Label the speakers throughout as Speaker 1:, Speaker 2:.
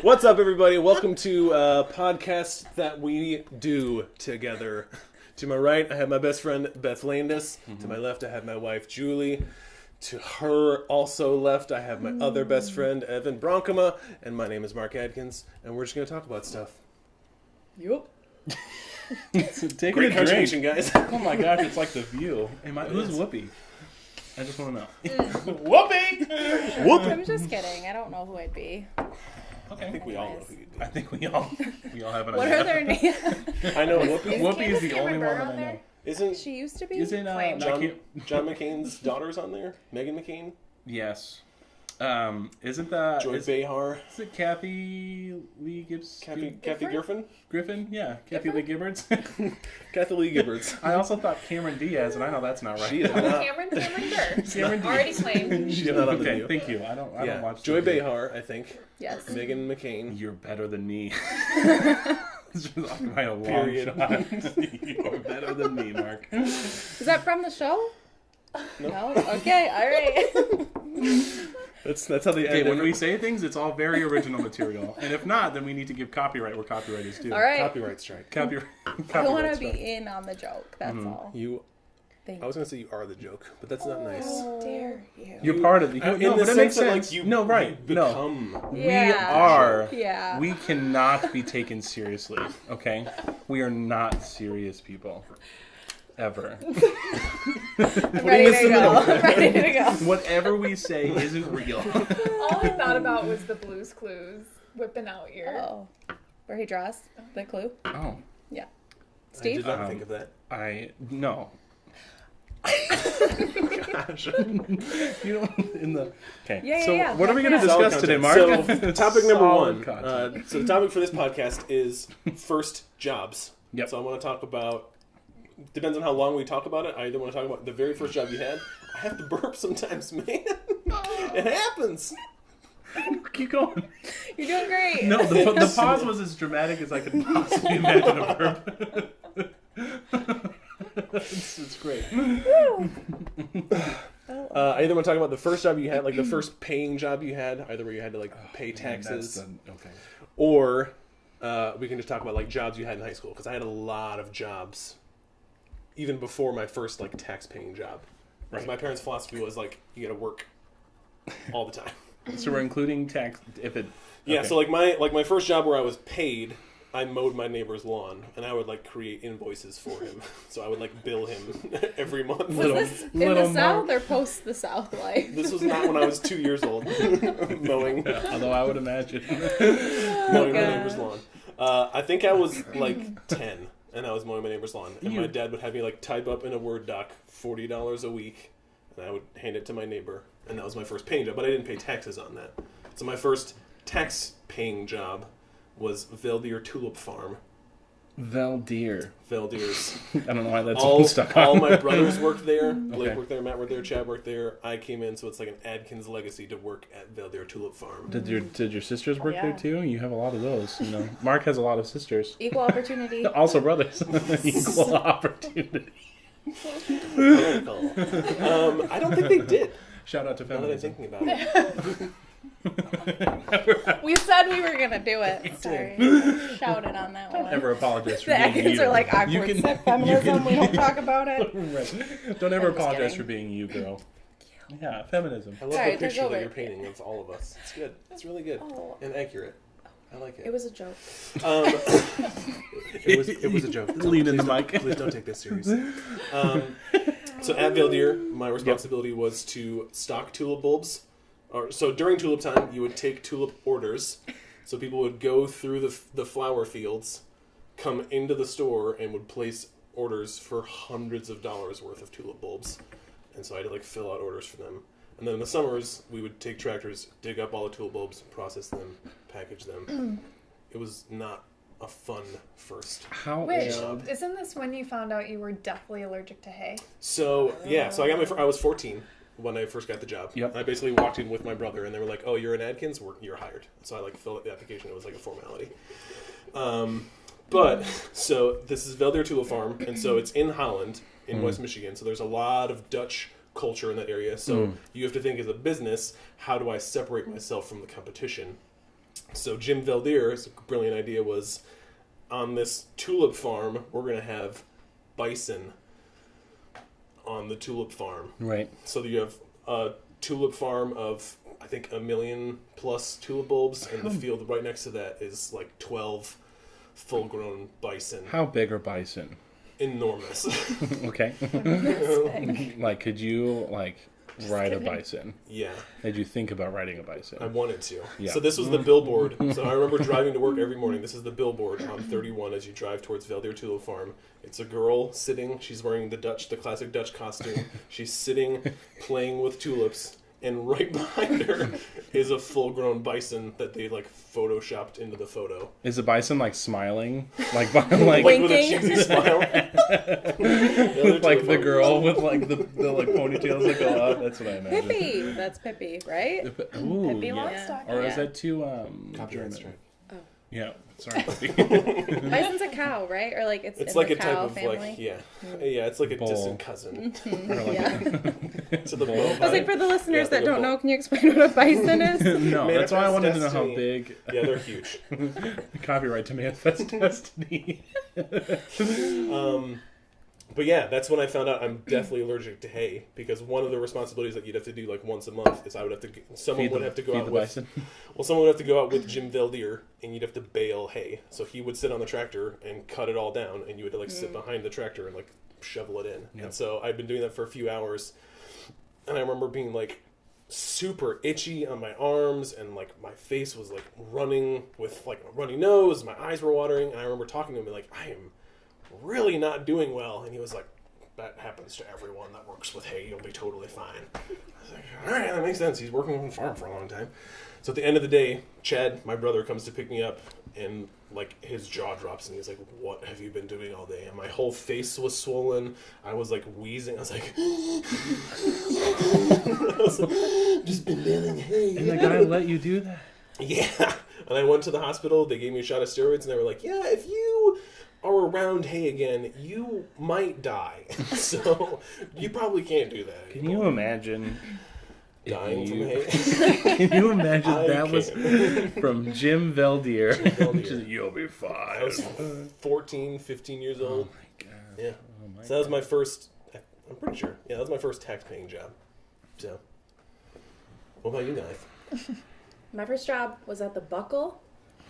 Speaker 1: What's up, everybody? Welcome to a podcast that we do together. To my right, I have my best friend, Beth Landis. To my left, I have my wife, Julie. To her also left, I have my other best friend, Evan Bronkema. And my name is Mark Adkins. And we're just going to talk about stuff.
Speaker 2: Yup.
Speaker 3: Take
Speaker 1: Great
Speaker 3: a
Speaker 1: contribution,
Speaker 3: drink.
Speaker 1: guys.
Speaker 3: Oh my gosh, it's like The View. Who's Whoopi? I just want to know. Whoopi!
Speaker 1: Whoop!
Speaker 2: I'm just kidding. I don't know who I'd be.
Speaker 3: Okay.
Speaker 1: I think we all know who you do.
Speaker 3: I think we all have an
Speaker 2: What
Speaker 3: idea.
Speaker 2: are their names?
Speaker 1: I know Whoopi.
Speaker 3: Whoopi is the only one that I know.
Speaker 1: Isn't
Speaker 2: She used to be.
Speaker 3: Isn't
Speaker 1: John McCain's daughter's on there? Meghan McCain?
Speaker 3: Yes. Isn't that
Speaker 1: Joy Behar?
Speaker 3: Is it Kathy Lee Gibbs?
Speaker 1: Kathy Griffin?
Speaker 3: Griffin? Yeah, Kathy Lee Gibberts.
Speaker 1: Kathy Lee Gibberts.
Speaker 3: I also thought Cameron Diaz, and I know that's not right.
Speaker 1: She is not.
Speaker 4: Cameron Burr.
Speaker 3: Cameron
Speaker 4: Already claimed.
Speaker 1: She's not on the
Speaker 3: Okay,
Speaker 1: View.
Speaker 3: thank you. I don't watch
Speaker 1: Joy
Speaker 3: The View.
Speaker 1: Behar, I think.
Speaker 2: Yes.
Speaker 1: Meghan McCain.
Speaker 3: You're better than me. This is by a long
Speaker 1: Period.
Speaker 3: shot. You're better than me, Mark.
Speaker 2: Is that from the show?
Speaker 1: No.
Speaker 2: No? Okay, alright.
Speaker 1: That's how they
Speaker 3: Okay,
Speaker 1: end
Speaker 3: when
Speaker 1: every-
Speaker 3: we say things, it's all very original material. And if not, then we need to give copyright where copyright is due.
Speaker 2: Alright.
Speaker 1: Copyright strike.
Speaker 3: Copyright.
Speaker 2: I want to
Speaker 3: strike.
Speaker 2: be in on the joke, that's all.
Speaker 1: You.
Speaker 2: Thank
Speaker 1: I was gonna say you are the joke, but that's not nice.
Speaker 2: Dare you.
Speaker 3: You're part of the.
Speaker 1: In
Speaker 3: No,
Speaker 1: the
Speaker 3: but it makes
Speaker 1: sense that,
Speaker 3: sense.
Speaker 1: like, you
Speaker 3: No, right. No.
Speaker 1: become.
Speaker 3: We
Speaker 2: Yeah.
Speaker 3: are.
Speaker 2: Yeah.
Speaker 3: We cannot be taken seriously, okay? We are not serious people. Ever.
Speaker 2: Ready to go. Ready to go.
Speaker 3: Whatever we say isn't real.
Speaker 4: All I thought about was the Blue's Clues whipping out your.
Speaker 2: Oh. Where he draws the clue?
Speaker 3: Oh.
Speaker 2: Yeah.
Speaker 1: I
Speaker 2: Steve?
Speaker 1: did not think of that.
Speaker 3: No.
Speaker 1: Gosh.
Speaker 3: You don't in the. Okay.
Speaker 2: Yeah,
Speaker 3: so
Speaker 2: yeah.
Speaker 3: what are we going to
Speaker 1: Solid
Speaker 3: discuss today,
Speaker 1: content.
Speaker 3: Mark?
Speaker 1: So, topic number
Speaker 3: Solid
Speaker 1: one.
Speaker 3: content.
Speaker 1: So the topic for this podcast is first jobs.
Speaker 3: Yep.
Speaker 1: So I want to talk about. Depends on how long we talk about it. I either want to talk about the very first job you had. I have to burp sometimes, man. It happens.
Speaker 3: Keep going.
Speaker 2: You're doing great.
Speaker 3: No, the pause was as dramatic as I could possibly imagine a burp. it's great.
Speaker 1: I either want to talk about the first job you had, like the first paying job you had, either where you had to like pay taxes,
Speaker 3: Okay.
Speaker 1: or we can just talk about like jobs you had in high school, because I had a lot of jobs even before my first like tax paying job. Because my parents' philosophy was like you got to work all the time.
Speaker 3: So we're including tax if it.
Speaker 1: Yeah,
Speaker 3: okay.
Speaker 1: so like my first job where I was paid, I mowed my neighbor's lawn, and I would like create invoices for him. So I would like bill him every month.
Speaker 2: Was this in the South or post the South life?
Speaker 1: This was not when I was 2 years old. Mowing.
Speaker 3: Although I would imagine.
Speaker 1: Mowing my
Speaker 2: God.
Speaker 1: neighbor's lawn. I think I was like 10, and I was mowing my neighbor's lawn. And my dad would have me like type up in a Word doc $40 a week, and I would hand it to my neighbor. And that was my first paying job, but I didn't pay taxes on that. So my first tax paying job was Veldier Tulip Farm.
Speaker 3: Veldier.
Speaker 1: Veldier's.
Speaker 3: I don't know why that's
Speaker 1: All
Speaker 3: stuck on.
Speaker 1: all my brothers worked there. Blake
Speaker 3: Okay.
Speaker 1: worked there, Matt worked there, Chad worked there. I came in, so it's like an Adkins legacy to work at Veldier Tulip Farm.
Speaker 3: Did your sisters work
Speaker 2: Yeah.
Speaker 3: there too? You have a lot of those. You know, Mark has a lot of sisters.
Speaker 2: Equal opportunity.
Speaker 3: Also brothers. Equal opportunity.
Speaker 1: I don't think they did.
Speaker 3: Shout out to
Speaker 1: Now that I'm
Speaker 3: feminism.
Speaker 1: thinking about it.
Speaker 2: We said we were going to do it. Sorry. Shouted on that one.
Speaker 3: Never apologize for
Speaker 2: The
Speaker 3: being
Speaker 2: Adkins
Speaker 3: you.
Speaker 2: are like awkward.
Speaker 3: You can-
Speaker 2: Said feminism. We don't talk about it.
Speaker 3: Right. Don't ever
Speaker 2: I'm just
Speaker 3: apologize
Speaker 2: kidding.
Speaker 3: for being you, girl. Yeah, feminism.
Speaker 1: I love
Speaker 2: Sorry,
Speaker 1: the
Speaker 2: take
Speaker 1: picture that
Speaker 2: over.
Speaker 1: you're painting of all of us. It's good. It's really good
Speaker 2: Oh.
Speaker 1: and accurate. I like
Speaker 2: It
Speaker 1: it.
Speaker 2: was a joke.
Speaker 1: It was a joke.
Speaker 3: Lean in the
Speaker 1: Please
Speaker 3: mic.
Speaker 1: don't- Please don't take this seriously. So at Veldier, my responsibility was to stock tulip bulbs. So during tulip time, you would take tulip orders. So people would go through the flower fields, come into the store, and would place orders for hundreds of dollars worth of tulip bulbs. And so I had to like fill out orders for them. And then in the summers, we would take tractors, dig up all the tulip bulbs, process them, package them. It was not a fun first.
Speaker 3: How
Speaker 4: Wait,
Speaker 3: old?
Speaker 4: isn't this when you found out you were deathly allergic to hay?
Speaker 1: So yeah, so I was 14 when I first got the job.
Speaker 3: Yep.
Speaker 1: I basically walked in with my brother, and they were like, "Oh, you're an Adkins, you're hired." So I like filled out the application. It was like a formality. But so this is Veldier Tulip Farm, and so it's in Holland, in West Michigan. So there's a lot of Dutch culture in that area. So you have to think as a business, how do I separate myself from the competition? So Jim Veldier's brilliant idea was, on this tulip farm, we're going to have bison on the tulip farm.
Speaker 3: Right.
Speaker 1: So you have a tulip farm of, I think, 1 million plus tulip bulbs, and the field right next to that is like 12 full-grown bison.
Speaker 3: How big are bison?
Speaker 1: Enormous.
Speaker 3: Okay. Like, could you, ride a bison?
Speaker 1: Yeah.
Speaker 3: Did you think about riding a bison?
Speaker 1: I wanted to.
Speaker 3: Yeah.
Speaker 1: So this was the billboard. So I remember driving to work every morning. This is the billboard on 31 as you drive towards Veldier Tulip Farm. It's a girl sitting. She's wearing the classic Dutch costume. She's sitting, playing with tulips. And right behind her is a full-grown bison that they photoshopped into the photo.
Speaker 3: Is the bison smiling, like
Speaker 1: With a
Speaker 2: Winking.
Speaker 1: cheesy smile.
Speaker 3: like the girl with the ponytails that go up? That's what I imagine.
Speaker 2: Pippi. That's Pippi, right?
Speaker 3: Ooh,
Speaker 2: Pippi
Speaker 3: yeah.
Speaker 2: Longstocking.
Speaker 3: Or is
Speaker 2: Yeah.
Speaker 3: that too
Speaker 1: Copyright
Speaker 3: German?
Speaker 1: strike.
Speaker 3: Yeah, sorry.
Speaker 2: Bison's a cow, right? Or it's
Speaker 1: It's
Speaker 2: in
Speaker 1: like
Speaker 2: the
Speaker 1: a type
Speaker 2: cow
Speaker 1: of
Speaker 2: family.
Speaker 1: yeah, it's like a
Speaker 3: Bull.
Speaker 1: distant cousin
Speaker 2: Yeah.
Speaker 1: to the bull.
Speaker 2: I was like, for the listeners
Speaker 1: Yeah,
Speaker 2: that
Speaker 1: like a
Speaker 2: don't
Speaker 1: bull.
Speaker 2: know, can you explain what a bison is?
Speaker 3: No, that's why I wanted to know how
Speaker 1: Destiny.
Speaker 3: big.
Speaker 1: Yeah, they're huge.
Speaker 3: Copyright to Manifest Destiny.
Speaker 1: But yeah, that's when I found out I'm definitely allergic to hay, because one of the responsibilities that you'd have to do once a month is someone would have to go
Speaker 3: feed
Speaker 1: out
Speaker 3: the
Speaker 1: with
Speaker 3: bison.
Speaker 1: Well, someone would have to go out with Jim Veldier, and you'd have to bale hay. So he would sit on the tractor and cut it all down, and you would sit behind the tractor and shovel it in.
Speaker 3: Yep.
Speaker 1: And so I'd been doing that for a few hours, and I remember being super itchy on my arms, and my face was running with a runny nose. My eyes were watering, and I remember talking to him and I am really not doing well. And he was like, that happens to everyone that works with hay. You'll be totally fine. I was like, all right, that makes sense. He's working on the farm for a long time. So at the end of the day, Chad, my brother, comes to pick me up, and his jaw drops, and he's like, what have you been doing all day? And my whole face was swollen. I was wheezing. I was like, just been baling hay.
Speaker 3: And the guy let you do that?
Speaker 1: Yeah. And I went to the hospital. They gave me a shot of steroids, and they were like, yeah, if you are around hay again, you might die. So you probably can't do that
Speaker 3: Can
Speaker 1: anymore.
Speaker 3: you imagine?
Speaker 1: Dying from hay?
Speaker 3: Can you imagine
Speaker 1: I
Speaker 3: that was
Speaker 1: can.
Speaker 3: from Jim Veldier?
Speaker 1: Veldier.
Speaker 3: You'll be
Speaker 1: I
Speaker 3: fine.
Speaker 1: was 14, 15 years
Speaker 3: Oh
Speaker 1: old.
Speaker 3: my god.
Speaker 1: Yeah.
Speaker 3: Oh my
Speaker 1: So that was my first, I'm pretty sure. Yeah, that was my first tax-paying job. So, what about you guys?
Speaker 2: My first job was at the Buckle,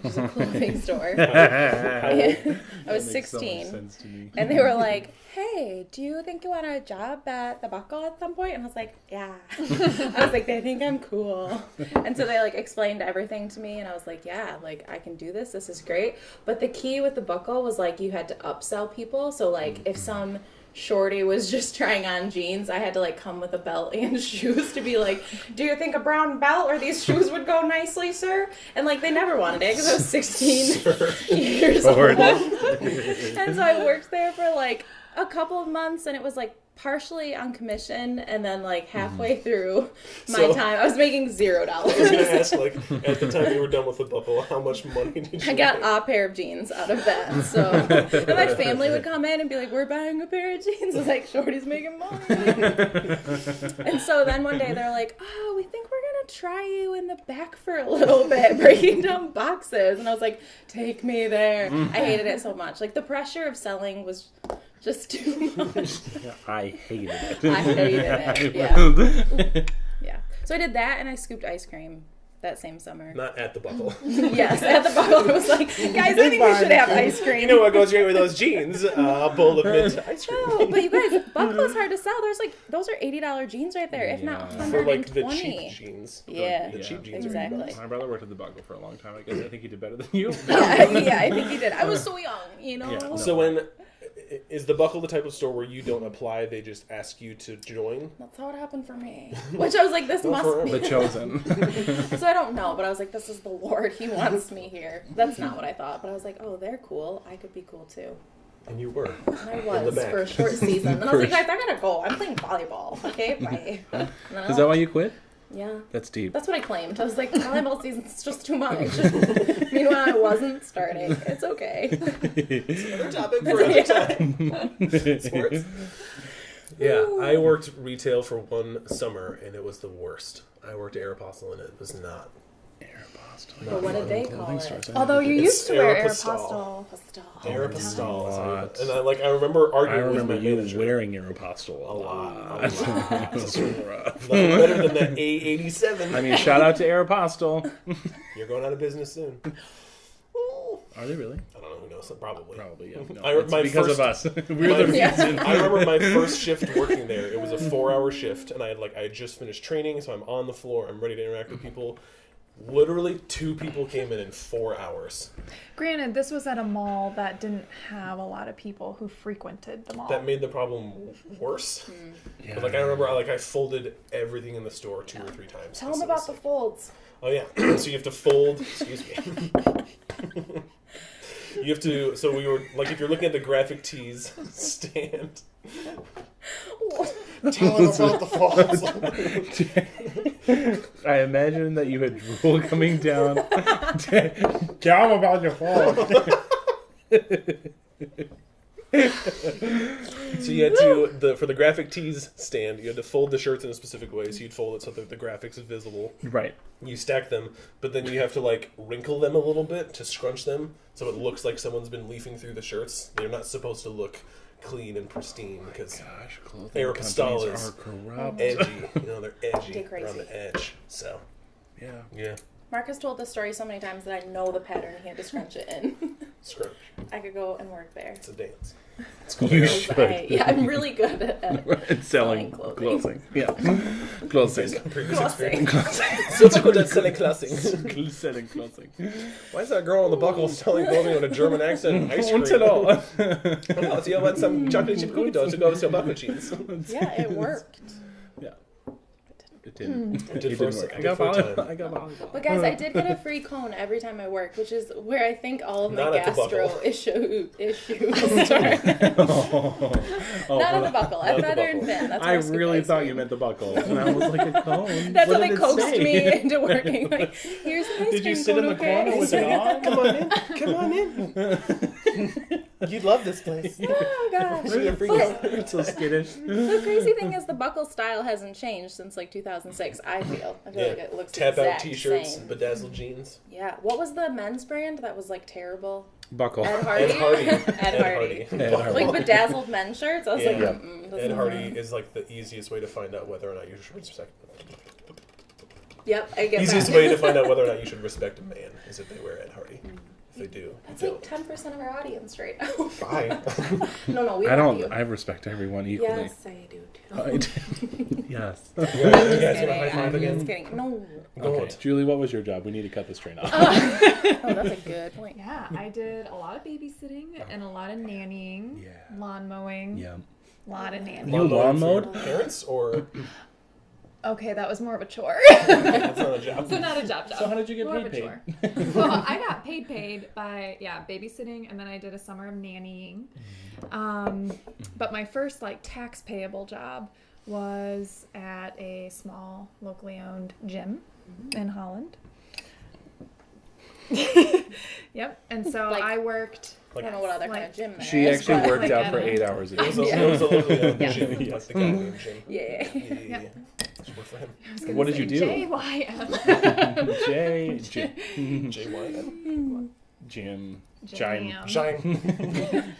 Speaker 2: which is a clothing store.
Speaker 1: How old?
Speaker 2: I was
Speaker 3: That makes so much
Speaker 2: 16.
Speaker 3: sense to me.
Speaker 2: And they were like, hey, do you think you want a job at the Buckle at some point? And I was like, yeah. I was like, they think I'm cool. And so they explained everything to me, and I was like, yeah, I can do this. This is great. But the key with the Buckle was you had to upsell people. So if some shorty was just trying on jeans, I had to come with a belt and shoes to be like, do you think a brown belt or these shoes would go nicely, sir? And they never wanted it because I was 16 years old. And so I worked there for a couple of months, and it was partially on commission, and then halfway through my time I was making $0.
Speaker 1: I was going to ask, at the time you were done with the Buckle, how much money did you
Speaker 2: I got
Speaker 1: make?
Speaker 2: a pair of jeans out of that. So and my family would come in and be like, we're buying a pair of jeans. I was like, Shorty's making money. And so then one day they're like, oh, we think we're going to try you in the back for a little bit, breaking down boxes. And I was like, take me there. I hated it so much. The pressure of selling was just too much.
Speaker 3: I hated it.
Speaker 2: I hated it, yeah. Yeah. So I did that, and I scooped ice cream that same summer.
Speaker 1: Not at the Buckle.
Speaker 2: Yes, at the Buckle. I was like, guys, I think we should have ice cream.
Speaker 1: You know what goes great with those jeans? A bowl of mint ice cream.
Speaker 2: No, but you guys, Buckle is hard to sell. There's those are $80 jeans right there, if not
Speaker 3: Yeah.
Speaker 1: For
Speaker 2: $120.
Speaker 1: the cheap jeans.
Speaker 2: Yeah,
Speaker 1: The cheap jeans
Speaker 2: exactly.
Speaker 1: are $80.
Speaker 3: My brother worked at the Buckle for a long time. I guess I think he did better than you.
Speaker 2: Yeah, I think he did. I was so young, you know.
Speaker 3: Yeah, no.
Speaker 1: So is the Buckle the type of store where you don't apply, they just ask you to join?
Speaker 2: That's how it happened for me. Which I was like, this must be.
Speaker 3: The chosen.
Speaker 2: So I don't know, but I was like, this is the Lord. He wants me here. That's not what I thought, but I was like, oh, they're cool. I could be cool too.
Speaker 1: And you were.
Speaker 2: And I was
Speaker 1: the back.
Speaker 2: for a short season. And I was like, guys, I gotta go. I'm playing volleyball. Okay, bye. And then I
Speaker 3: Is that why you quit?
Speaker 2: Yeah.
Speaker 3: That's deep.
Speaker 2: That's what I claimed. I was like, volleyball season's just too much. Meanwhile, I wasn't starting. It's okay.
Speaker 1: Another topic for another time. Sports. Yeah, I worked retail for one summer, and it was the worst. I worked at Aeropostale, and it was not
Speaker 2: But what did they call it?
Speaker 4: Although you used to wear
Speaker 1: Aeropostale.
Speaker 2: Aeropostale.
Speaker 1: And I remember
Speaker 3: I
Speaker 1: arguing
Speaker 3: remember
Speaker 1: with my
Speaker 3: you
Speaker 1: manager.
Speaker 3: wearing Aeropostale a lot. Nothing
Speaker 1: better than the A87.
Speaker 3: I mean, shout out to Aeropostale.
Speaker 1: You're going out of business soon.
Speaker 3: Are they really?
Speaker 1: I don't know. Who knows? Probably.
Speaker 3: Yeah. No,
Speaker 1: It's
Speaker 3: because of us. We're the reason.
Speaker 1: I remember my first shift working there. It was a 4-hour shift, and I had just finished training, so I'm on the floor. I'm ready to interact with people. Literally 2 people came in 4 hours.
Speaker 4: Granted, this was at a mall that didn't have a lot of people who frequented the mall.
Speaker 1: That made the problem worse.
Speaker 3: Yeah.
Speaker 1: But I remember I folded everything in the store 2 or 3 times.
Speaker 2: Tell them about the folds.
Speaker 1: Oh yeah, so you have to fold. Excuse me. You have to. So we were if you're looking at the graphic tees stand. Tell them about the folds.
Speaker 3: I imagine that you had drool coming down. Tell them about your fault.
Speaker 1: So you had to for the graphic tees stand, you had to fold the shirts in a specific way. So you'd fold it so that the graphics is visible.
Speaker 3: Right.
Speaker 1: You stack them, but then you have to wrinkle them a little bit to scrunch them, so it looks like someone's been leafing through the shirts. They're not supposed to look clean and pristine because Aeropostale is
Speaker 3: corrupt.
Speaker 1: edgy. They're edgy.
Speaker 2: They're crazy.
Speaker 1: They're on the edge. So yeah.
Speaker 2: Marcus told this story so many times that I know the pattern he had to scrunch it in.
Speaker 1: Scrunch.
Speaker 2: I could go and work there.
Speaker 1: It's a dance.
Speaker 3: You should.
Speaker 2: I'm really good at
Speaker 3: selling clothing. Yeah. Clothing.
Speaker 1: So good at selling clothing.
Speaker 3: Selling clothing.
Speaker 1: Why is that girl on the buckle selling clothing with a German accent and ice cream?
Speaker 3: Hello.
Speaker 1: Oh, so you want some chocolate chip cookie dough to go with your buckle cheese?
Speaker 2: Yeah, it worked.
Speaker 3: Yeah. It didn't.
Speaker 1: It did for a
Speaker 3: work.
Speaker 1: time.
Speaker 3: I got volleyball.
Speaker 2: But guys, I did get a free cone every time I worked, which is where I think all of my
Speaker 1: Not at the
Speaker 2: gastro
Speaker 1: buckle.
Speaker 2: issues started. Not at the buckle. At Feather and Fin. That's
Speaker 3: I
Speaker 2: where scoop
Speaker 3: really
Speaker 2: ice
Speaker 3: thought
Speaker 2: cream.
Speaker 3: you meant the buckle, and I was like, a cone.
Speaker 2: That's
Speaker 3: What
Speaker 2: how they
Speaker 3: did it
Speaker 2: coaxed
Speaker 3: say?
Speaker 2: me into working. Here's an ice
Speaker 3: Did you
Speaker 2: cream
Speaker 3: sit in
Speaker 2: cone,
Speaker 3: the
Speaker 2: okay?
Speaker 3: corner with it on?
Speaker 1: Come on in. Come on in. You'd love this place.
Speaker 2: Oh gosh.
Speaker 3: It's so skittish.
Speaker 2: The crazy thing is the buckle style hasn't changed since 2006. I feel like it looks
Speaker 1: Tap
Speaker 2: exact
Speaker 1: out t-shirts,
Speaker 2: same.
Speaker 1: bedazzled jeans.
Speaker 2: Yeah. What was the men's brand that was terrible?
Speaker 3: Buckle.
Speaker 2: Ed Hardy.
Speaker 1: Ed Hardy.
Speaker 2: Ed Hardy.
Speaker 3: Ed Hardy.
Speaker 2: Like bedazzled men's shirts. I was like,
Speaker 1: Yeah.
Speaker 2: this
Speaker 1: Ed
Speaker 2: is
Speaker 1: Hardy is the easiest way to find out whether or not you should respect.
Speaker 2: Yep, I get
Speaker 1: Easiest
Speaker 2: that.
Speaker 1: way to find out whether or not you should respect a man is if they wear Ed Hardy. If they do,
Speaker 2: That's
Speaker 1: you
Speaker 2: like 10% of our audience right now.
Speaker 1: Fine.
Speaker 2: No, we
Speaker 3: I
Speaker 2: love
Speaker 3: don't.
Speaker 2: you.
Speaker 3: I respect everyone equally.
Speaker 2: Yes, I do too.
Speaker 3: I do. Yes.
Speaker 1: You
Speaker 2: I'm
Speaker 1: guys
Speaker 2: just
Speaker 1: want a
Speaker 2: kidding.
Speaker 1: high five
Speaker 2: I'm
Speaker 1: again?
Speaker 2: just kidding. No.
Speaker 3: Okay, Julie, what was your job? We need to cut this train off.
Speaker 2: Oh, that's a good point.
Speaker 4: Yeah, I did a lot of babysitting and a lot of nannying,
Speaker 3: Yeah.
Speaker 4: lawn mowing,
Speaker 3: Yeah.
Speaker 4: a lot of nannying.
Speaker 3: You lawn
Speaker 1: for
Speaker 3: mowed?
Speaker 1: your parents or
Speaker 4: Okay, that was more of a chore.
Speaker 1: that's not a job?
Speaker 4: So not a job.
Speaker 3: So how did you get
Speaker 4: More of a
Speaker 3: paid?
Speaker 4: chore. Well, I got paid by babysitting, and then I did a summer of nannying. But my first tax payable job was at a small locally owned gym in Holland. Yep, and so I worked.
Speaker 2: I don't know what other kind of gym there
Speaker 3: She
Speaker 2: is,
Speaker 3: actually
Speaker 2: but-
Speaker 3: worked out for 8 hours a
Speaker 1: It was
Speaker 3: day.
Speaker 1: a, it was a locally owned
Speaker 2: Yeah.
Speaker 1: gym, like the guy named Jim.
Speaker 2: Yeah.
Speaker 1: Yeah. Just work for him.
Speaker 4: I was gonna
Speaker 3: What did
Speaker 4: say
Speaker 3: you do?
Speaker 4: JYM.
Speaker 1: JY.
Speaker 3: Jim.
Speaker 4: Jam.
Speaker 1: Shine.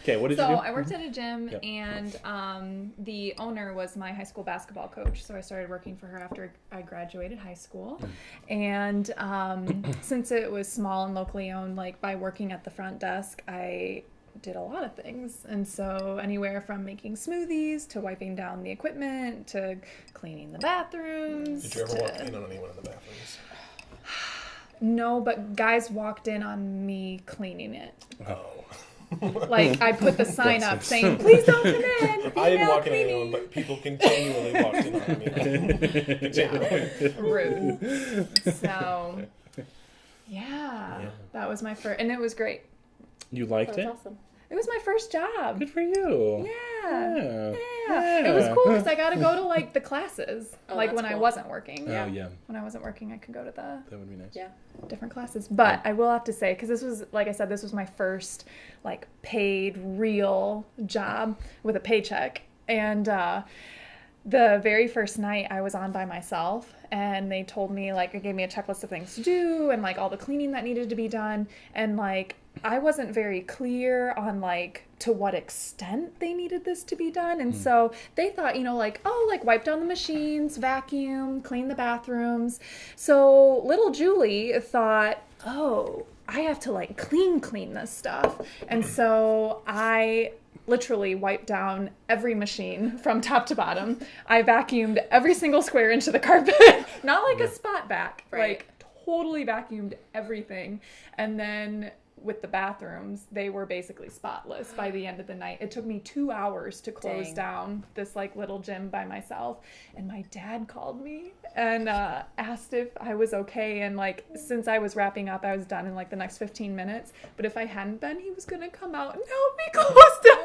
Speaker 3: Okay, what did
Speaker 4: So
Speaker 3: you do?
Speaker 4: I worked at a gym,
Speaker 3: Yep.
Speaker 4: and the owner was my high school basketball coach. So I started working for her after I graduated high school. And since it was small and locally owned, by working at the front desk, I did a lot of things. And so anywhere from making smoothies to wiping down the equipment to cleaning the bathrooms.
Speaker 1: Did you ever walk in on anyone in the bathrooms?
Speaker 4: No, but guys walked in on me cleaning it.
Speaker 1: Oh.
Speaker 4: I put the sign up saying, "Please don't come in."
Speaker 1: I didn't walk in on
Speaker 4: cleaning.
Speaker 1: anyone, but people continually walked in on me. Continually.
Speaker 4: Rude. So, yeah, that was my first, and it was great.
Speaker 3: You liked
Speaker 2: That's
Speaker 3: it?
Speaker 2: awesome.
Speaker 4: It was my first job.
Speaker 3: Good for you.
Speaker 4: Yeah.
Speaker 3: Yeah.
Speaker 4: It was cool because I got to go to the classes,
Speaker 2: Oh,
Speaker 4: when
Speaker 2: that's
Speaker 4: I
Speaker 2: cool.
Speaker 4: wasn't working.
Speaker 3: Oh, yeah.
Speaker 4: When I wasn't working, I could go to the
Speaker 3: That would be nice.
Speaker 2: Yeah.
Speaker 4: different classes. But I will have to say, because this was, like I said, this was my first paid real job with a paycheck, and the very first night I was on by myself, and they told me, like, they gave me a checklist of things to do and, like, all the cleaning that needed to be done. And, like, I wasn't very clear on, like, to what extent they needed this to be done. And so they thought, you know, like, oh, like, wipe down the machines, vacuum, clean the bathrooms. So little Julie thought, oh, I have to, like, clean this stuff. And so I literally wiped down every machine from top to bottom. I vacuumed every single square inch of the carpet. Not like a spot vac, like totally vacuumed everything. And then with the bathrooms, they were basically spotless by the end of the night. It took me 2 hours to close down this like little gym by myself. And my dad called me and asked if I was okay. And like, since I was wrapping up, I was done in like the next 15 minutes. But if I hadn't been, he was going to come out and help me close down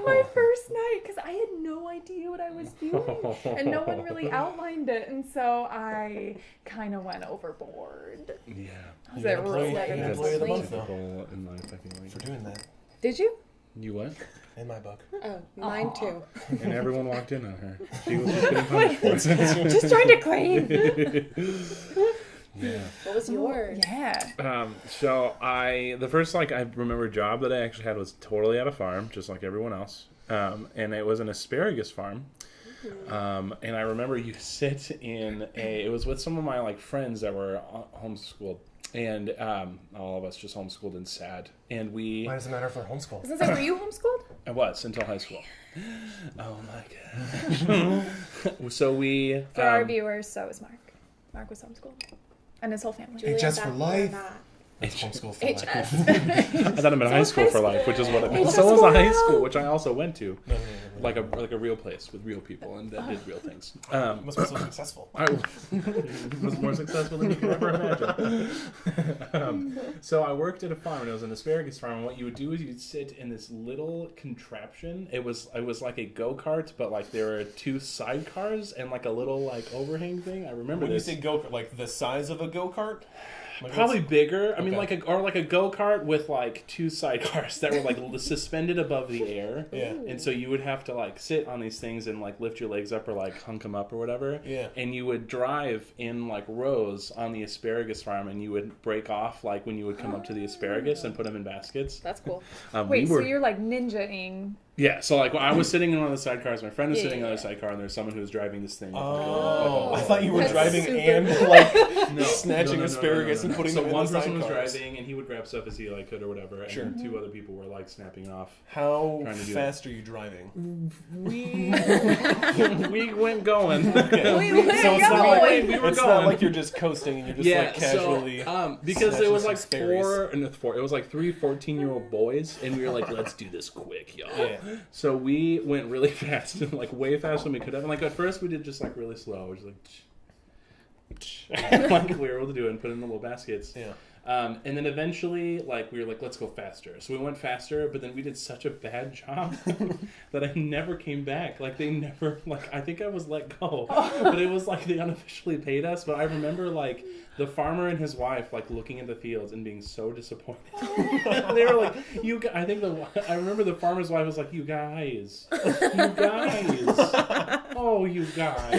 Speaker 4: my first night, because I had no idea what I was doing. And no one really outlined it. And so I kind of went overboard.
Speaker 3: Yeah.
Speaker 4: Was it really
Speaker 1: Employee of the month, though,
Speaker 3: in life, I feel like.
Speaker 1: for doing that.
Speaker 2: Did you?
Speaker 3: You what?
Speaker 1: In my book.
Speaker 2: Oh, mine too.
Speaker 3: And everyone walked in on her. She was just getting punished for it.
Speaker 2: Just trying to clean.
Speaker 3: Yeah.
Speaker 2: What was yours?
Speaker 4: Yeah.
Speaker 3: So the first I remember job that I actually had was totally at a farm, just like everyone else. And it was an asparagus farm. And I remember you sit in it was with some of my like friends that were homeschooled. And all of us just homeschooled and sad. And
Speaker 1: Why does it matter if they're homeschooled?
Speaker 2: I was gonna say, were you homeschooled?
Speaker 3: I was until high school. Oh my gosh. So we
Speaker 4: For our viewers, so was Mark. Mark was homeschooled. And his whole family.
Speaker 1: HS for life.
Speaker 2: Not.
Speaker 1: It's homeschool for life.
Speaker 3: I thought I meant high school for life, which is what it meant.
Speaker 2: HS
Speaker 3: So was
Speaker 2: for
Speaker 3: a high
Speaker 2: life.
Speaker 3: school, which I also went to.
Speaker 1: No.
Speaker 3: Like a real place with real people and that did real things.
Speaker 1: You must be so successful.
Speaker 3: I was more successful than you could ever imagine. So I worked at a farm, and it was an asparagus farm. And what you would do is you'd sit in this little contraption. It was like a go-kart, but like there were 2 sidecars and like a little like overhang thing. I remember
Speaker 1: When
Speaker 3: this.
Speaker 1: you say go-kart, like the size of a go-kart? Like
Speaker 3: Probably
Speaker 1: what's-
Speaker 3: bigger. I mean,
Speaker 1: Okay.
Speaker 3: like a go-kart with like 2 sidecars that were like suspended above the air.
Speaker 1: Yeah.
Speaker 3: And so you would have to like sit on these things and like lift your legs up or like hunk them up or whatever.
Speaker 1: Yeah.
Speaker 3: And you would drive in like rows on the asparagus farm, and you would break off like when you would come up to the asparagus and put them in baskets.
Speaker 2: That's cool.
Speaker 4: Wait, so you're like ninja-ing.
Speaker 3: Yeah, so like I was sitting in one of the sidecars, my friend was
Speaker 2: Yeah,
Speaker 3: sitting in
Speaker 2: yeah,
Speaker 3: the other sidecar, and there's someone who was driving this thing.
Speaker 1: Oh, I thought you were
Speaker 2: That's
Speaker 1: driving
Speaker 2: super
Speaker 1: and
Speaker 2: cool.
Speaker 1: like snatching asparagus and putting
Speaker 3: so
Speaker 1: them in
Speaker 3: one
Speaker 1: the
Speaker 3: person was
Speaker 1: sidecars.
Speaker 3: driving, and he would grab stuff as he like could or whatever, and
Speaker 1: Sure.
Speaker 3: 2 other people were like snapping off.
Speaker 1: How
Speaker 3: Trying to do
Speaker 1: fast are you driving?
Speaker 3: We went going.
Speaker 2: We went
Speaker 1: So it's not like
Speaker 3: going. We were
Speaker 1: it's
Speaker 3: going.
Speaker 1: not like you're just coasting and you're just like casually.
Speaker 3: So, because
Speaker 1: snatching
Speaker 3: it was
Speaker 1: some
Speaker 3: like
Speaker 1: sparrows.
Speaker 3: it was like 3 14-year-old boys, and we were like, let's do this quick, y'all.
Speaker 1: Yeah.
Speaker 3: So we went really fast, like way faster than we could have. And like at first we did just like really slow, just like like we were able to do it and put it in the little baskets.
Speaker 1: Yeah.
Speaker 3: And then eventually, like, we were like, let's go faster. So we went faster, but then we did such a bad job that I never came back. Like, they never, like, I think I was let go. But it was like they unofficially paid us. But I remember, like, the farmer and his wife, like, looking at the fields and being so disappointed. They were like, I remember the farmer's wife was like, you guys. Oh, you guys.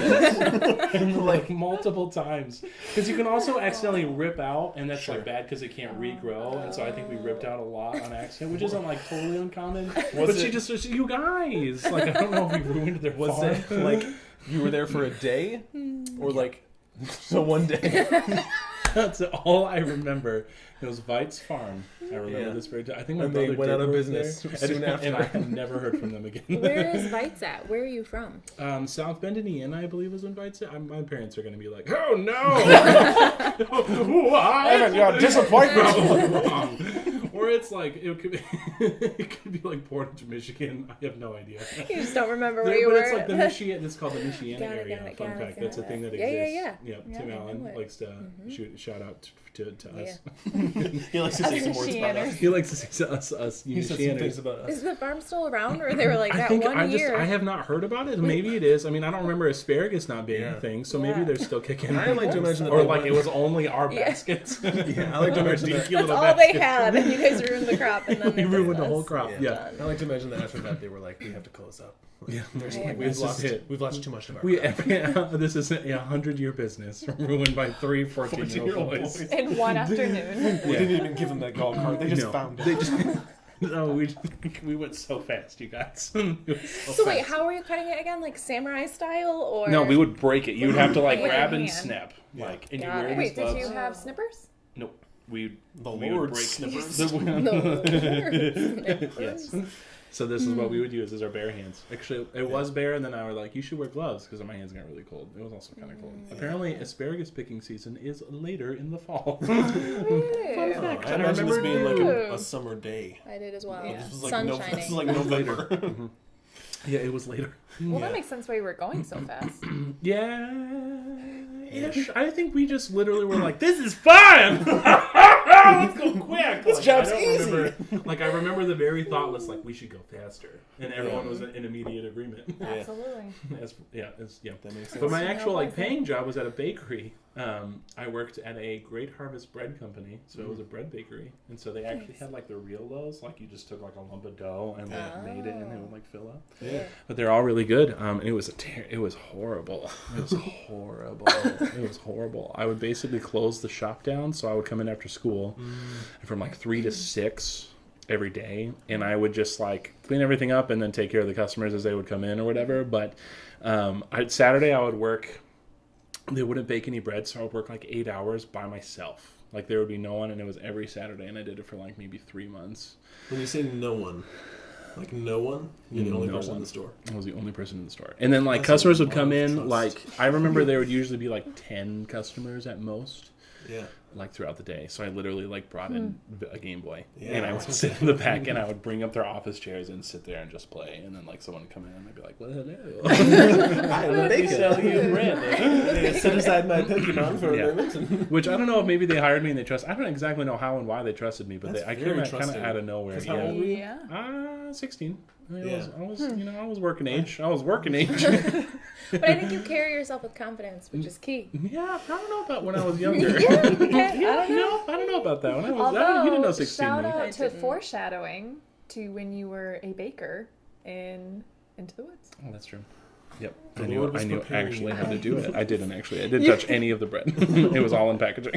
Speaker 3: And like multiple times. Because you can also accidentally rip out, and that's like bad because it can't regrow. And so I think we ripped out a lot on accident, which isn't like totally uncommon. But she just was, you guys. Like, I don't know if we ruined their
Speaker 1: Was
Speaker 3: farm.
Speaker 1: it like you were there for a day, or like so one day?
Speaker 3: That's all I remember. It was Veit's farm. I remember this very. I think my
Speaker 1: And they
Speaker 3: brother
Speaker 1: went
Speaker 3: did
Speaker 1: out of
Speaker 3: work
Speaker 1: business
Speaker 3: there.
Speaker 1: soon after.
Speaker 3: And I have never heard from them again.
Speaker 2: Where is Veit's at? Where are you from?
Speaker 3: South Bend, Indiana, I believe was when Veit's at. My parents are going to be like, oh no!
Speaker 1: Evan, you're a disappointment.
Speaker 3: Wrong. Or it's like, it could be like Portage, Michigan. I have no idea.
Speaker 2: You just don't remember where
Speaker 3: But
Speaker 2: you were.
Speaker 3: it's like the Michigan. It's called the Michiana
Speaker 2: Got it,
Speaker 3: area.
Speaker 2: got it,
Speaker 3: Fun
Speaker 2: got it,
Speaker 3: fact.
Speaker 2: got
Speaker 3: That's a
Speaker 2: it.
Speaker 3: thing that
Speaker 2: Yeah,
Speaker 3: exists.
Speaker 2: yeah.
Speaker 3: Yep.
Speaker 2: Yeah,
Speaker 3: Tim
Speaker 2: I
Speaker 3: Allen
Speaker 2: know it.
Speaker 3: likes to shout out to us.
Speaker 1: He likes to say some words about us.
Speaker 3: He likes to say to us
Speaker 1: He said some things
Speaker 3: Michiganers.
Speaker 1: about us.
Speaker 2: Is the farm still around, or they were like
Speaker 3: I
Speaker 2: that
Speaker 3: think
Speaker 2: one year?
Speaker 3: I have not heard about it. Maybe it is. I mean, I don't remember asparagus not being a thing, so maybe
Speaker 2: Yeah.
Speaker 3: they're still kicking.
Speaker 1: I like to imagine that
Speaker 3: or
Speaker 1: they
Speaker 3: like
Speaker 1: went-
Speaker 3: it was only our
Speaker 2: Yeah.
Speaker 3: baskets.
Speaker 1: Yeah, I like to
Speaker 3: Our
Speaker 1: imagine that.
Speaker 3: dinky
Speaker 2: That's
Speaker 3: little
Speaker 2: all they
Speaker 3: baskets.
Speaker 2: had, and you guys just ruined the crop, and then
Speaker 3: We
Speaker 2: they
Speaker 3: ruined the
Speaker 2: business.
Speaker 3: whole crop. Yeah.
Speaker 1: I like to imagine that after that they were like, we have to close up.
Speaker 3: Yeah.
Speaker 1: There's
Speaker 2: Right.
Speaker 1: we've lost too much of our
Speaker 3: We,
Speaker 1: crop.
Speaker 3: this is a 100-year business ruined by 3 14-year-old boys.
Speaker 4: In one afternoon.
Speaker 1: We didn't even give them that golf cart. They just found it.
Speaker 3: They just, no, we went so fast, you guys. It was
Speaker 2: So wait,
Speaker 3: fast.
Speaker 2: how were you cutting it again? Like samurai style, or
Speaker 3: No, we would break it. You would have to like
Speaker 4: With your
Speaker 3: grab and
Speaker 4: hand.
Speaker 3: snap,
Speaker 1: Yeah.
Speaker 3: like, and you
Speaker 2: Got
Speaker 3: wear
Speaker 2: it.
Speaker 3: these
Speaker 4: Wait, did
Speaker 3: gloves.
Speaker 4: you have snippers?
Speaker 3: Nope. We
Speaker 1: The
Speaker 3: we
Speaker 1: Lord
Speaker 3: would break
Speaker 1: snippers.
Speaker 3: Yes. So this is what we would use as our bare hands. Actually, it was bare, and then I was like, you should wear gloves because my hands got really cold. It was also kind of cold. Apparently, asparagus picking season is later in the fall.
Speaker 2: Really?
Speaker 1: I imagine this being like a summer day.
Speaker 2: I did as well.
Speaker 4: Yeah.
Speaker 1: This was like
Speaker 2: Sun
Speaker 1: This
Speaker 2: shining.
Speaker 1: is like November.
Speaker 3: Yeah, it was later.
Speaker 4: Well, that makes sense why you were going so fast.
Speaker 3: Yeah. I think we just literally were like, this is fun! Let's go quick!
Speaker 1: This job's
Speaker 3: I don't
Speaker 1: easy.
Speaker 3: remember, I remember the very thoughtless, we should go faster. And everyone was in immediate agreement.
Speaker 4: Absolutely.
Speaker 3: Yeah.
Speaker 1: That makes sense.
Speaker 3: But my actual paying job was at a bakery. I worked at a Great Harvest bread company, so it was a bread bakery, and so they actually had the real loaves, you just took a lump of dough and made it, and it would fill up.
Speaker 1: Yeah.
Speaker 3: But they're all really good. And it was it was horrible. It was horrible. It was horrible. I would basically close the shop down, so I would come in after school from 3 to 6 every day, and I would just clean everything up and then take care of the customers as they would come in or whatever. But Saturday I would work. They wouldn't bake any bread, so I would work 8 hours by myself. There would be no one, and it was every Saturday, and I did it for maybe 3 months.
Speaker 1: When you say no one, no one, you're the only
Speaker 3: No
Speaker 1: person
Speaker 3: one.
Speaker 1: in the store.
Speaker 3: I was the only person in the store. And then
Speaker 1: That's
Speaker 3: customers
Speaker 1: a
Speaker 3: would come
Speaker 1: lot of
Speaker 3: in,
Speaker 1: trust.
Speaker 3: I remember there would usually be 10 customers at most.
Speaker 1: Yeah.
Speaker 3: Throughout the day. So I literally brought in a Game Boy.
Speaker 1: Yeah.
Speaker 3: And I would sit in the back and I would bring up their office chairs and sit there and just play. And then someone would come in and I'd be like, well, hello.
Speaker 1: Let me
Speaker 3: sell you bread.
Speaker 1: Set aside my Pokemon for
Speaker 3: Yeah.
Speaker 1: a moment.
Speaker 3: Which I don't know if maybe they hired me and they trusted. I don't exactly know how and why they trusted me, but
Speaker 1: That's
Speaker 3: I
Speaker 1: very
Speaker 3: came kind of
Speaker 1: trusting.
Speaker 3: out of nowhere.
Speaker 1: 'Cause how old were you?
Speaker 4: Yeah.
Speaker 3: 16. I
Speaker 1: Yeah.
Speaker 3: was working age. I was working age.
Speaker 2: But I think you carry yourself with confidence, which is key.
Speaker 3: Yeah, I don't know about when I was younger.
Speaker 2: Yeah, okay.
Speaker 3: I don't know about that. When I was,
Speaker 4: Although,
Speaker 3: you didn't know 16.
Speaker 4: shout
Speaker 3: me.
Speaker 4: out to
Speaker 2: didn't.
Speaker 4: foreshadowing to when you were a baker in Into the Woods.
Speaker 3: Oh, that's true. Yep.
Speaker 1: The
Speaker 3: I
Speaker 1: Lord was
Speaker 3: knew
Speaker 1: preparing
Speaker 3: actually
Speaker 1: you.
Speaker 3: how to do it. I didn't actually. I didn't touch any of the bread. It was all in packaging.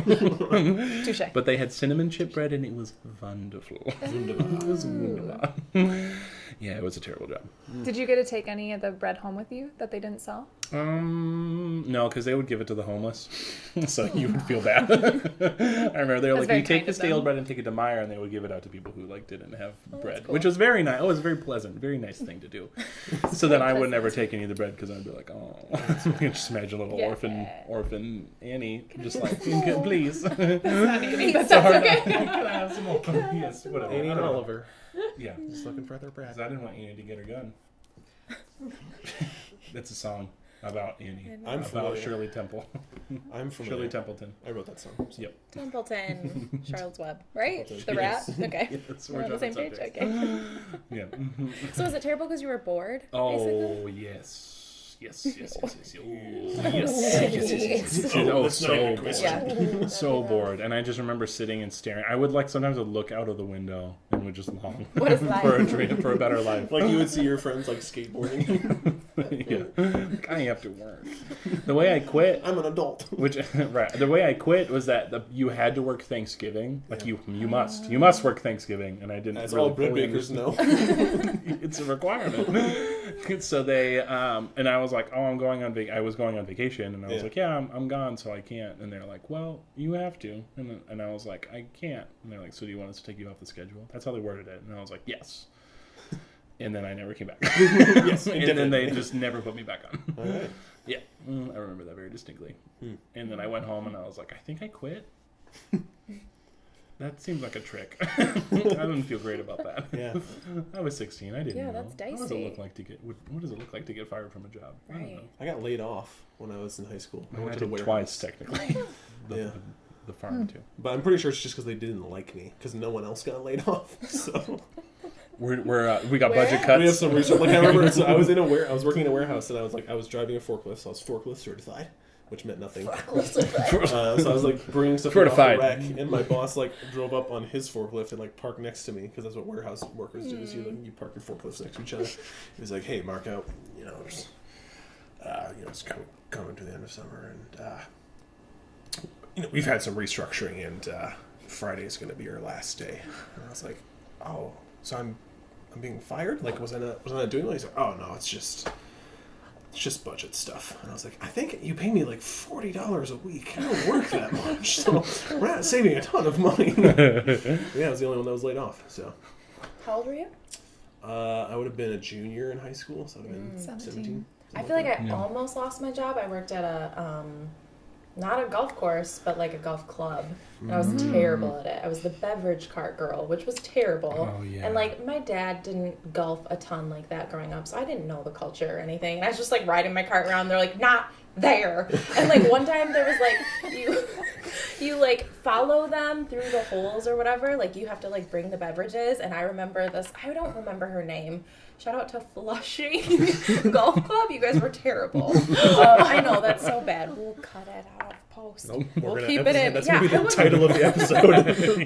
Speaker 4: Touche.
Speaker 3: But they had cinnamon chip bread and it was wonderful. It was wonderful. Yeah, it was a terrible job.
Speaker 4: Did you get to take any of the bread home with you that they didn't sell?
Speaker 3: No, because they would give it to the homeless, so you would feel bad. I remember they were
Speaker 4: That's
Speaker 3: like, "You
Speaker 4: very
Speaker 3: take
Speaker 4: kind
Speaker 3: the
Speaker 4: of
Speaker 3: stale
Speaker 4: them.
Speaker 3: bread and take it to Meyer," and they would give it out to people who didn't have bread,
Speaker 2: cool.
Speaker 3: which was very nice. Oh, it was very pleasant, very nice thing to do. So then I would never take any of the bread because I'd be like, "Oh," I can just imagine little
Speaker 2: Yeah.
Speaker 3: orphan Annie, just please.
Speaker 4: That's okay.
Speaker 3: Can I have some more? Yes, whatever.
Speaker 1: Annie and
Speaker 3: I don't know.
Speaker 1: Oliver.
Speaker 3: Yeah,
Speaker 1: Just looking for their bread.
Speaker 3: because I didn't want Annie to get her gun. That's a song about Annie.
Speaker 1: I'm
Speaker 3: about
Speaker 1: familiar.
Speaker 3: Shirley Temple.
Speaker 1: I'm familiar.
Speaker 3: Shirley Templeton.
Speaker 1: I wrote that song.
Speaker 3: Yep.
Speaker 2: Templeton, Charlotte's Web, right?
Speaker 1: Templeton.
Speaker 2: The rat?
Speaker 3: Yes.
Speaker 2: Okay.
Speaker 3: Yes,
Speaker 2: We're on the same page?
Speaker 3: subject.
Speaker 2: Okay.
Speaker 3: Yeah.
Speaker 2: So was it terrible because you were bored, basically?
Speaker 3: Oh yes. Yes. Oh,
Speaker 1: That's not
Speaker 3: so
Speaker 1: even a
Speaker 3: bored.
Speaker 1: question.
Speaker 2: Yeah.
Speaker 3: So bored. And I just remember sitting and staring. I would sometimes I'd look out of the window and would just long
Speaker 2: What is life?
Speaker 3: for a dream, for a better life.
Speaker 1: You would see your friends skateboarding.
Speaker 3: Yeah. I have to work. The way I quit,
Speaker 1: I'm an adult.
Speaker 3: which right, the way I quit was that you had to work Thanksgiving. You must work Thanksgiving, and I didn't.
Speaker 1: As
Speaker 3: really
Speaker 1: all bread
Speaker 3: fully
Speaker 1: bakers
Speaker 3: understand.
Speaker 1: know.
Speaker 3: It's a requirement. So they and I was like, oh, I'm going on I was going on vacation, and I was
Speaker 1: Yeah.
Speaker 3: like, yeah, I'm gone, so I can't. And they're like, well, you have to, and I was like, I can't. And they're like, so do you want us to take you off the schedule? That's how they worded it, and I was like, yes. And then I never came back.
Speaker 1: Yes,
Speaker 3: And then they just never put me back on.
Speaker 1: All right.
Speaker 3: Yeah, I remember that very distinctly. And then I went home and I was like, I think I quit. That seems like a trick. I didn't feel great about that.
Speaker 1: Yeah.
Speaker 3: I was 16. I didn't know.
Speaker 2: Yeah, that's
Speaker 3: What does it
Speaker 2: dicey.
Speaker 3: look like to get fired from a job? I don't
Speaker 2: Right.
Speaker 3: know.
Speaker 1: I got laid off when I was in high school. I
Speaker 3: I
Speaker 1: went to the
Speaker 3: did
Speaker 1: warehouse.
Speaker 3: twice technically.
Speaker 1: Yeah.
Speaker 3: The farm too.
Speaker 1: But I'm pretty sure it's just because they didn't like me, because no one else got laid off. So
Speaker 3: We got
Speaker 2: Where?
Speaker 3: budget cuts.
Speaker 1: we have some research. I remember, so I was working in a warehouse, and I was driving a forklift, so I was forklift certified. which meant nothing.
Speaker 5: Forklift.
Speaker 1: So I was like bringing stuff off the
Speaker 3: Fortified.
Speaker 1: rack, and my boss like drove up on his forklift and like parked next to me because that's what warehouse workers do. Is you park your forklifts next to each other. He was like, "Hey, mark out, just, it's coming to the end of summer, and we've had some restructuring, and Friday is going to be our last day." And I was like, "Oh, so I'm being fired? Like, was I not doing well?" He's like, "Oh no, it's just budget stuff." And I was like, "I think you pay me like $40 a week. I don't work that much, so we're not saving a ton of money." Yeah, I was the only one that was laid off. So,
Speaker 2: How old were you?
Speaker 1: I would have been a junior in high school, so I would have been 17.
Speaker 2: I feel like I almost lost my job. I worked at a not a golf course, but like a golf club. And I was terrible at it. I was the beverage cart girl, which was terrible.
Speaker 3: Oh, yeah.
Speaker 2: And like my dad didn't golf a ton like that growing up, so I didn't know the culture or anything. And I was just like riding my cart around. They're like, "Not there." And like one time there was like you like follow them through the holes or whatever. Like you have to like bring the beverages. And I remember this. I don't remember her name. Shout out to Flushing Golf Club. You guys were terrible. I know, that's so bad. We'll cut it out of post.
Speaker 1: Nope,
Speaker 2: we'll keep it in.
Speaker 1: That's
Speaker 2: Yeah,
Speaker 1: going to be the title of the episode.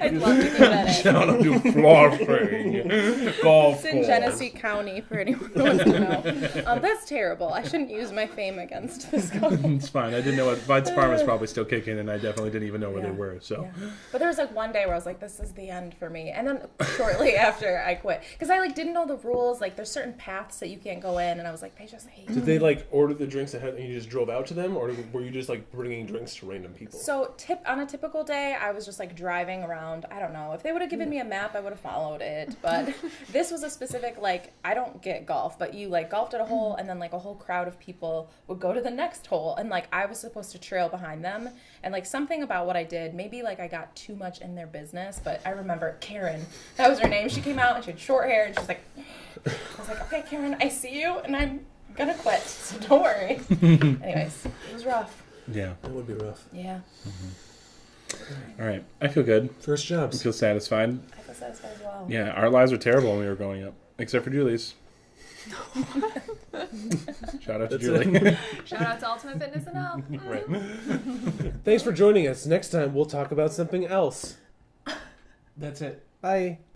Speaker 2: I'd love to keep that in.
Speaker 3: Shout out to Flushing Golf
Speaker 2: It's in
Speaker 3: course.
Speaker 2: Genesee County for anyone who wants to know. That's terrible. I shouldn't use my fame against this guy.
Speaker 3: It's fine. I didn't know what Vine's Farm is probably still kicking, and I definitely didn't even know where they were. So,
Speaker 2: Yeah. But there was like one day where I was like, "This is the end for me," and then shortly after I quit because I like didn't know the rules. Like there's certain paths that you can't go in, and I was like, "They just hate me."
Speaker 1: Did they like order the drinks ahead and you just drove out to them, or were you just like bringing drinks to random people?
Speaker 2: So on a typical day, I was just like driving around. I don't know. If they would have given me a map, I would have followed it. But this was a specific, like, I don't get golf, but you like golfed at a hole and then like a whole crowd of people would go to the next hole. And like I was supposed to trail behind them. And like something about what I did, maybe like I got too much in their business. But I remember Karen, that was her name. She came out and she had short hair and she's like, I was like, "Okay, Karen, I see you and I'm gonna quit. So don't worry." Anyways, it was rough.
Speaker 3: yeah.
Speaker 1: That would be rough.
Speaker 2: Yeah.
Speaker 3: All right. I feel good.
Speaker 1: First
Speaker 3: I
Speaker 1: jobs.
Speaker 3: feel satisfied.
Speaker 2: I feel satisfied as well.
Speaker 3: Yeah, our lives were terrible when we were growing up, except for Julie's. Shout out to
Speaker 1: That's
Speaker 3: Julie.
Speaker 4: Shout out to Ultimate Fitness and Health.
Speaker 1: Right. Thanks for joining us. Next time we'll talk about something else.
Speaker 3: That's it.
Speaker 1: Bye.